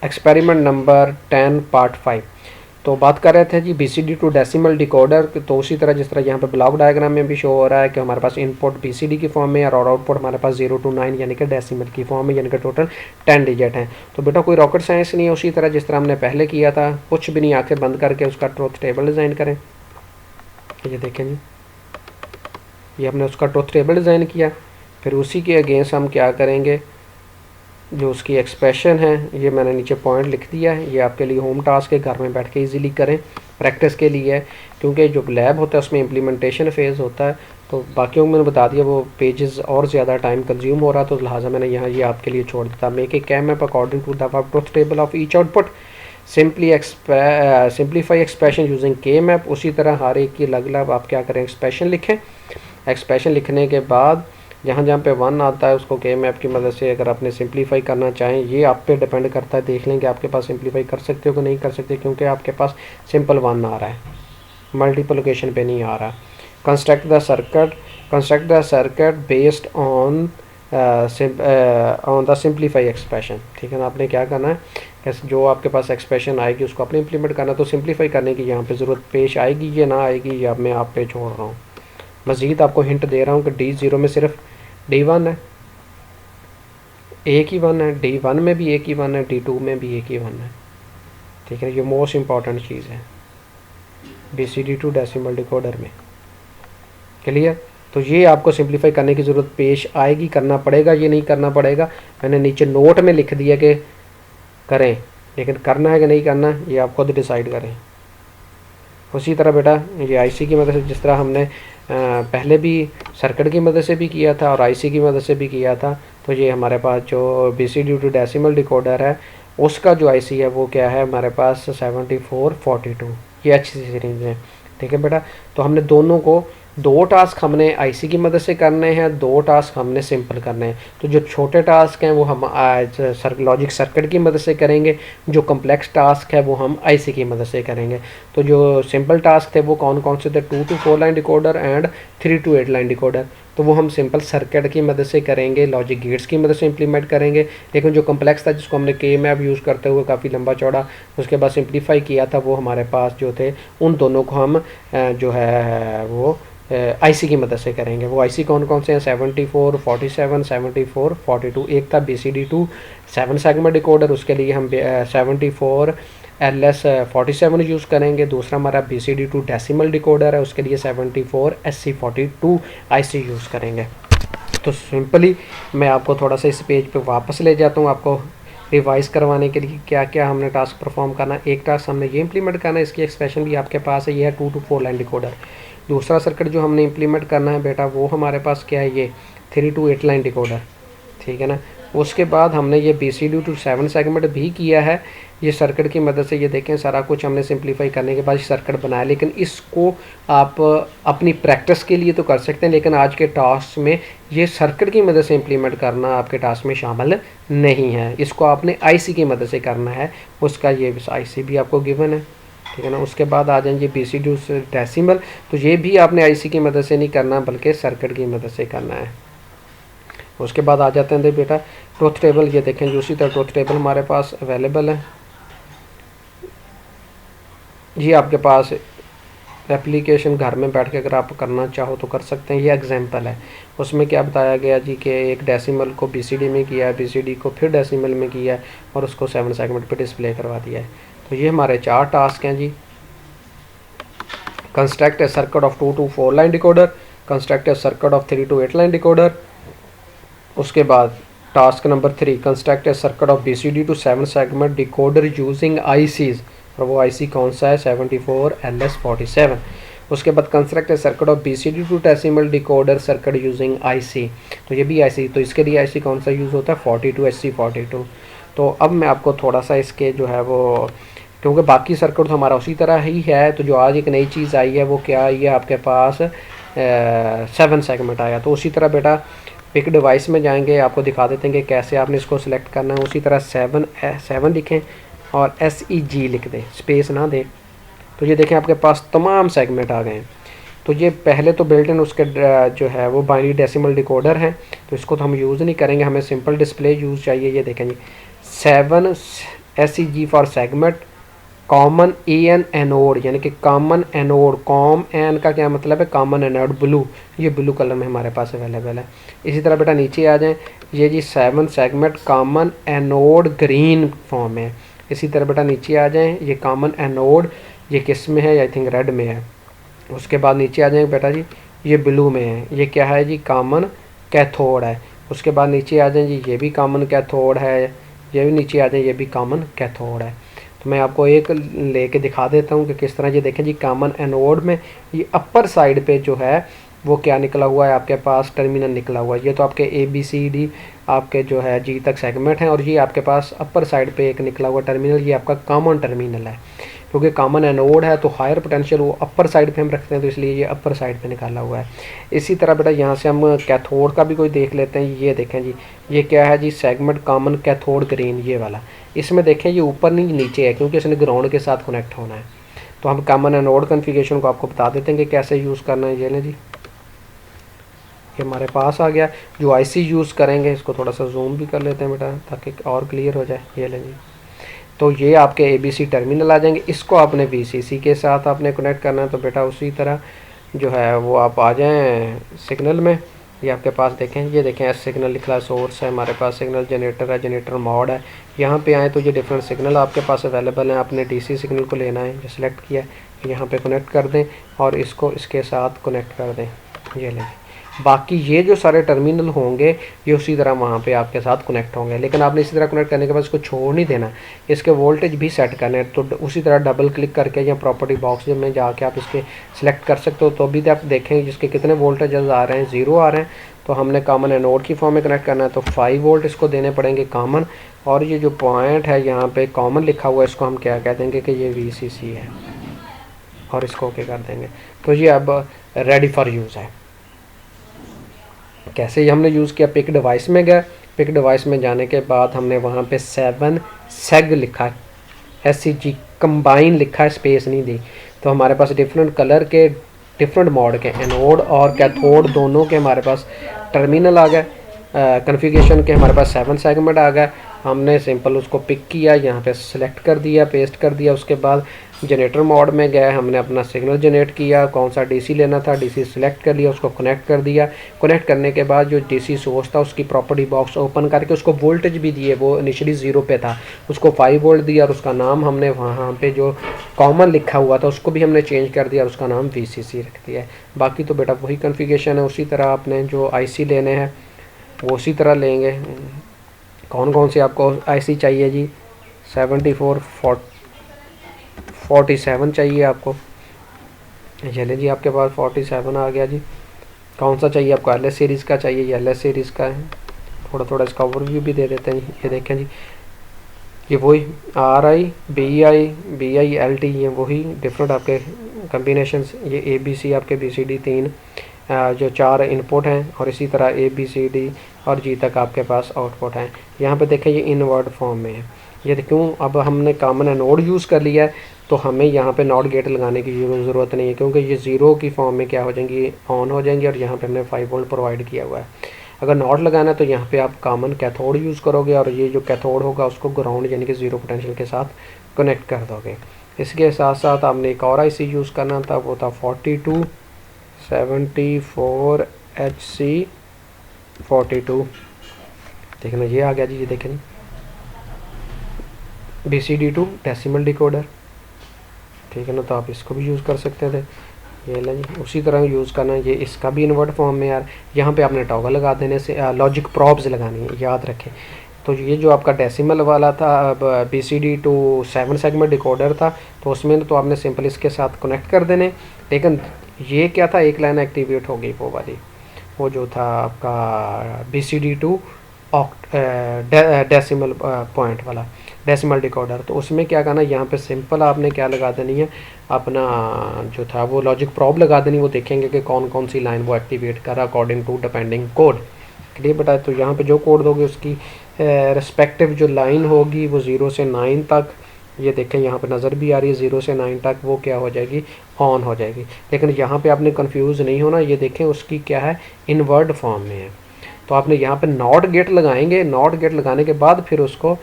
Experiment number 10 part 5। तो बात कर रहे थे जी BCD टू डेसिमल डिकोडर। तो उसी तरह जिस तरह यहाँ पे ब्लॉक डायग्राम में भी शो हो रहा है कि हमारे पास इनपुट BCD की फॉर्म में है और आउटपुट हमारे पास 0 to 9 यानी कि डेसिमल की फॉर्म में, यानी कि टोटल 10 डिजिट हैं। तो बेटा कोई रॉकेट साइंस नहीं है, उसी तरह जिस तरह हमने पहले किया था, कुछ भी नहीं, आंखें बंद करके उसका ट्रुथ टेबल डिज़ाइन करें। ये देखें जी, ये हमने उसका ट्रुथ टेबल डिज़ाइन किया। फिर उसी के अगेंस्ट हम क्या करेंगे, जो उसकी एक्सप्रेशन है, ये मैंने नीचे पॉइंट लिख दिया है, ये आपके लिए होम टास्क है, घर में बैठ के इजीली करें, प्रैक्टिस के लिए है। क्योंकि जो लैब होता है उसमें इम्प्लीमेंटेशन फेज़ होता है, तो बाकियों को मैंने बता दिया वो पेजेस और ज़्यादा टाइम कंज्यूम हो रहा, तो लिहाजा मैंने यहाँ ये आपके लिए छोड़ देता। Make a K map according to the truth table of each output, simplify expression using K map. उसी तरह हर एक की अलग अलग आप क्या करें, एक्सप्रेशन लिखें। एक्सप्रेशन लिखने के बाद जहाँ जहाँ पे 1 आता है उसको के मैप की मदद से अगर आपने सिंप्लीफाई करना चाहें, ये आप पे डिपेंड करता है, देख लें कि आपके पास सिंप्लीफाई कर सकते हो कि नहीं कर सकते, क्योंकि आपके पास सिंपल 1 आ रहा है, मल्टीप्लिकेशन पे नहीं आ रहा। Construct the circuit based on the simplify expression. ठीक है ना, आपने क्या करना है, जो आपके पास एक्सप्रेशन आएगी उसको आपने इम्प्लीमेंट करना। तो सिंप्लीफाई करने की यहाँ पे ज़रूरत पेश आएगी या ना आएगी, ये अब मैं आप पे छोड़ रहा हूँ। मज़ीद आपको हिंट दे रहा हूँ कि D0 में सिर्फ D1 है, एक ही 1 है, D1 में भी एक ही 1 है, D2 में भी एक ही 1 है। ठीक है, ये मोस्ट इम्पॉर्टेंट चीज़ है BCD टू डेसिमल डिकोडर में। क्लियर? तो ये आपको सिंप्लीफाई करने की ज़रूरत पेश आएगी, करना पड़ेगा, ये नहीं करना पड़ेगा। मैंने नीचे नोट में लिख दिया कि करें, लेकिन करना है कि नहीं करना ये आप खुद डिसाइड करें। उसी तरह बेटा ये आईसी की मदद से, जिस तरह हमने पहले भी सर्किट की मदद से भी किया था और आईसी की मदद से भी किया था, तो ये हमारे पास जो BCD टू डेसिमल डिकोडर है उसका जो आईसी है वो क्या है हमारे पास 7442, ये अच्छी सी सीरीज़ है। ठीक है बेटा, तो हमने दोनों को 2 टास्क हमने आईसी की मदद से करने हैं, 2 टास्क हमने सिंपल करने हैं। तो जो छोटे टास्क हैं वो हम लॉजिक सर्किट की मदद से करेंगे, जो कम्प्लेक्स टास्क है वो हम आईसी की मदद से करेंगे। तो जो सिंपल टास्क थे वो कौन कौन से थे, 2 to 4 line decoder and 3 to 8 line decoder. तो वो हम सिंपल सर्किट की मदद से करेंगे, लॉजिक गेट्स की मदद से इंप्लीमेंट करेंगे। लेकिन जो कम्प्लेक्स था जिसको हमने के मैप यूज़ करते हुए काफ़ी लंबा चौड़ा उसके बाद सिंप्लीफाई किया था, वो हमारे पास जो थे उन दोनों को हम जो है वो आईसी की मदद से करेंगे। वो आईसी कौन कौन से हैं, 74, 47, 74, 42। एक था BCD टू 7 सेगमेंट डिकोडर, उसके लिए हम 74 LS 47 यूज़ करेंगे। दूसरा हमारा BCD टू डेसिमल डिकोडर है, उसके लिए 74 SC 42 आईसी यूज़ करेंगे। तो सिंपली मैं आपको थोड़ा सा इस पेज पे वापस ले जाता हूँ, आपको रिवाइज करवाने के लिए क्या क्या हमने टास्क परफॉर्म करना है। एक टास्क हमने ये इंप्लीमेंट करना है, इसकी एक्सप्रेशन भी आपके पास है, ये है 2 to 4 लाइन डिकोडर। दूसरा सर्किट जो हमने इंप्लीमेंट करना है बेटा वो हमारे पास क्या है, ये 3 to 8 लाइन डिकोडर। ठीक है ना, उसके बाद हमने ये BCD टू 7 सेगमेंट भी किया है, ये सर्किट की मदद से। ये देखें सारा कुछ हमने सिंप्लीफाई करने के बाद सर्किट बनाया, लेकिन इसको आप अपनी प्रैक्टिस के लिए तो कर सकते हैं, लेकिन आज के टास्क में ये सर्किट की मदद से इंप्लीमेंट करना आपके टास्क में शामिल नहीं है, इसको आपने आईसी की मदद से करना है। उसका ये आईसी भी आपको गिवन है। ठीक है ना, उसके बाद आ जाएंगे BCD डेसिमल, तो ये भी आपने आईसी की मदद से नहीं करना बल्कि सर्किट की मदद से करना है। उसके बाद आ जाते हैं बेटा ट्रुथ टेबल। ये देखें जो उसी तरह ट्रुथ टेबल हमारे पास अवेलेबल है, ये आपके पास एप्लीकेशन घर में बैठ के अगर आप करना चाहो तो कर सकते हैं। ये एग्जांपल है, उसमें क्या बताया गया जी कि एक डेसिमल को BCD में किया है, BCD को फिर डेसिमल में किया है और उसको 7 सेगमेंट पे डिस्प्ले करवा दिया है। तो ये हमारे 4 टास्क हैं जी। Construct a circuit of 2 to 4 line decoder, construct a circuit of 3 to 8 line decoder. उसके बाद task number 3, construct a circuit of BCD to 7 segment decoder using ICs, और वो आईसी कौन सा है, 74 LS 47। उसके बाद construct a circuit of BCD to decimal decoder circuit using IC, तो ये भी आईसी, तो इसके लिए आईसी कौन सा यूज़ होता है, 42 SC 42। तो अब मैं आपको थोड़ा सा इसके जो है वो, क्योंकि बाकी सर्किट तो हमारा उसी तरह ही है, तो जो आज एक नई चीज़ आई है वो क्या आई है आपके पास 7 सेगमेंट आया। तो उसी तरह बेटा पिक डिवाइस में जाएंगे, आपको दिखा देते हैं कि कैसे आपने इसको सिलेक्ट करना है। उसी तरह 7 लिखें और SEG लिख दें, स्पेस ना दें। तो ये देखें आपके पास तमाम सेगमेंट आ गए हैं। तो ये पहले तो बिल्ट इन उसके जो है वो बाइनरी डेसिमल डिकोडर हैं, तो इसको तो हम यूज़ नहीं करेंगे, हमें सिंपल डिस्प्ले यूज़ चाहिए। ये देखें जी 7 SEG for segment, common EN anode यानी कि कॉमन एनोड, कॉम एन का क्या मतलब है, कॉमन एनोड ब्लू, ये ब्लू कलर में हमारे पास अवेलेबल है। इसी तरह बेटा नीचे आ जाएं, ये जी 7 segment common anode green form है। इसी तरह बेटा नीचे आ जाएं, ये कॉमन एनोड ये किस में है, आई थिंक रेड में है। उसके बाद नीचे आ जाएंगे बेटा जी, ये ब्लू में है, ये क्या है जी, कॉमन कैथोड है। उसके बाद नीचे आ जाएं जी, ये भी कॉमन कैथोड है, ये भी नीचे आ जाए, ये भी कॉमन कैथोड है। तो मैं आपको एक लेके दिखा देता हूँ कि किस तरह, ये देखें जी कॉमन एनोड में ये अपर साइड पे जो है वो क्या निकला हुआ है, आपके पास टर्मिनल निकला हुआ है। ये तो आपके ABCD आपके जो है G तक सेगमेंट हैं, और ये आपके पास अपर साइड पे एक निकला हुआ टर्मिनल, ये आपका कॉमन टर्मिनल है। क्योंकि कॉमन एनोड है तो हायर पोटेंशियल वो अपर साइड पे हम रखते हैं, तो इसलिए ये अपर साइड पे निकाला हुआ है। इसी तरह बेटा यहाँ से हम कैथोड का भी कोई देख लेते हैं। ये देखें जी, ये क्या है जी, सेगमेंट कॉमन कैथोड ग्रीन, ये वाला। इसमें देखें ये ऊपर नहीं नीचे है, क्योंकि इसने ग्राउंड के साथ कनेक्ट होना है। तो हम कॉमन एनोड कॉन्फ़िगरेशन को आपको बता देते हैं कि कैसे यूज़ करना है। ये लें जी, ये हमारे पास आ गया। जो IC यूज़ करेंगे, इसको थोड़ा सा जूम भी कर लेते हैं बेटा ताकि और क्लियर हो जाए। ये लें जी, तो ये आपके ABC टर्मिनल आ जाएंगे। इसको आपने VCC के साथ आपने कनेक्ट करना है। तो बेटा उसी तरह जो है वो आप आ जाएं सिग्नल में। ये आपके पास देखें, ये देखें एस सिग्नल लिखा है, सोर्स है हमारे पास, सिग्नल जनरेटर है, जनरेटर मोड है। यहाँ पे आए तो ये डिफरेंट सिग्नल आपके पास अवेलेबल हैं। आपने DC सिग्नल को लेना है, ये सिलेक्ट किया, यहाँ पे कनेक्ट कर दें और इसको इसके साथ कनेक्ट कर दें। ये लें, बाकी ये जो सारे टर्मिनल होंगे ये उसी तरह वहाँ पे आपके साथ कनेक्ट होंगे। लेकिन आपने इसी तरह कनेक्ट करने के बाद इसको छोड़ नहीं देना, इसके वोल्टेज भी सेट करने हैं। तो उसी तरह डबल क्लिक करके या प्रॉपर्टी बॉक्स में जाके आप इसके सिलेक्ट कर सकते हो। तो अभी आप देखेंगे जिसके कितने वोल्टेजेस आ रहे हैं, 0 आ रहे हैं। तो हमने कॉमन एनोड की फॉर्म में कनेक्ट करना है, तो 5 वोल्ट इसको देने पड़ेंगे कॉमन। और ये जो पॉइंट है यहाँ पे कॉमन लिखा हुआ है, इसको हम क्या कह देंगे कि ये VCC है, और इसको ओके कर देंगे। तो ये अब रेडी फॉर यूज़ है। कैसे ये हमने यूज़ किया, पिक डिवाइस में गए, पिक डिवाइस में जाने के बाद हमने वहाँ पे 7 सेग लिखा है, SEG कंबाइन लिखा है, स्पेस नहीं दी। तो हमारे पास डिफरेंट कलर के डिफरेंट मोड के एनोड और कैथोड दोनों के हमारे पास टर्मिनल आ गए। कॉन्फ़िगरेशन के हमारे पास 7 सेगमेंट आ गए। हमने सिंपल उसको पिक किया, यहाँ पे सेलेक्ट कर दिया, पेस्ट कर दिया। उसके बाद जनरेटर मोड में गए, हमने अपना सिग्नल जनरेट किया, कौन सा DC लेना था, DC सिलेक्ट कर लिया, उसको कनेक्ट कर दिया। कनेक्ट करने के बाद जो DC सोर्स था उसकी प्रॉपर्टी बॉक्स ओपन करके उसको वोल्टेज भी दिए, वो इनिशियली 0 पे था, उसको 5 वोल्ट दिया। और उसका नाम हमने वहाँ पे जो कॉमन लिखा हुआ था उसको भी हमने चेंज कर दिया और उसका नाम VCC रख दिया है। बाकी तो बेटा वही कन्फिगरेशन है। उसी तरह आपने जो IC लेने हैं वो उसी तरह लेंगे। कौन कौन से आपको IC चाहिए जी, 74 47 चाहिए आपको। चलिए जी, आपके पास 47 आ गया जी। कौन सा चाहिए आपको, LS सीरीज़ का चाहिए, ये LS सीरीज़ का है। थोड़ा थोड़ा इसका ओवरव्यू भी दे देते हैं। ये देखें जी, ये वही RI BI LT, ये वही डिफरेंट आपके कम्बिनेशंस। ये ABC आपके BCD 3 जो 4 इनपुट हैं, और इसी तरह ABCD और G तक आपके पास आउटपुट हैं। यहाँ पे देखें ये इनवर्ड फॉर्म में है। ये क्यों, अब हमने कॉमन एनोड यूज़ कर लिया है तो हमें यहाँ पे नॉट गेट लगाने की ज़रूरत नहीं है, क्योंकि ये 0 की फॉर्म में क्या हो जाएंगी, ऑन हो जाएंगी। और यहाँ पे हमने 5 वोल्ट प्रोवाइड किया हुआ है। अगर नॉट लगाना है तो यहाँ पे आप कॉमन कैथोड यूज़ करोगे, और ये जो कैथोड होगा उसको ग्राउंड यानी कि 0 पोटेंशियल के साथ कनेक्ट कर दोगे। इसके साथ साथ आपने एक और IC यूज़ करना था, वो था 4274HC42। देखना ये आ गया जी, ये देखें BCD2 डेसिमल डिकोडर, ठीक है ना। तो आप इसको भी यूज़ कर सकते थे। ये लें जी, उसी तरह यूज़ करना है। ये इसका भी इन्वर्ट फॉर्म में यार, यहाँ पे आपने टॉगल लगा देने से लॉजिक प्रॉब्स लगानी है, याद रखें। तो ये जो आपका डेसिमल वाला था, BCD2 7 सेगमेंट डिकोडर था, तो उसमें तो आपने सिंपल इसके साथ कनेक्ट कर देने। लेकिन ये क्या था, एक लाइन एक्टिवेट हो गई वो वाली, वो जो था आपका BCD2 डेसिमल पॉइंट वाला डेसिमल डिकोडर। तो उसमें क्या करना, यहाँ पे सिंपल आपने क्या लगा देनी है, अपना जो था वो लॉजिक प्रॉब लगा देनी। वो देखेंगे कि कौन कौन सी लाइन वो एक्टिवेट कर रहा according to depending code. Clear बेटा, तो यहाँ पे जो कोड दोगे उसकी रिस्पेक्टिव जो लाइन होगी वो 0 से 9 तक, ये देखें यहाँ पे नज़र भी आ रही है, 0 से 9 तक वो क्या हो जाएगी, ऑन हो जाएगी। लेकिन यहाँ पे आपने कंफ्यूज नहीं होना, ये देखें उसकी क्या है, इनवर्ड फॉर्म में है। तो आपने यहाँ पे नॉट गेट लगाएंगे, नॉट गेट लगाने के बाद फिर उसको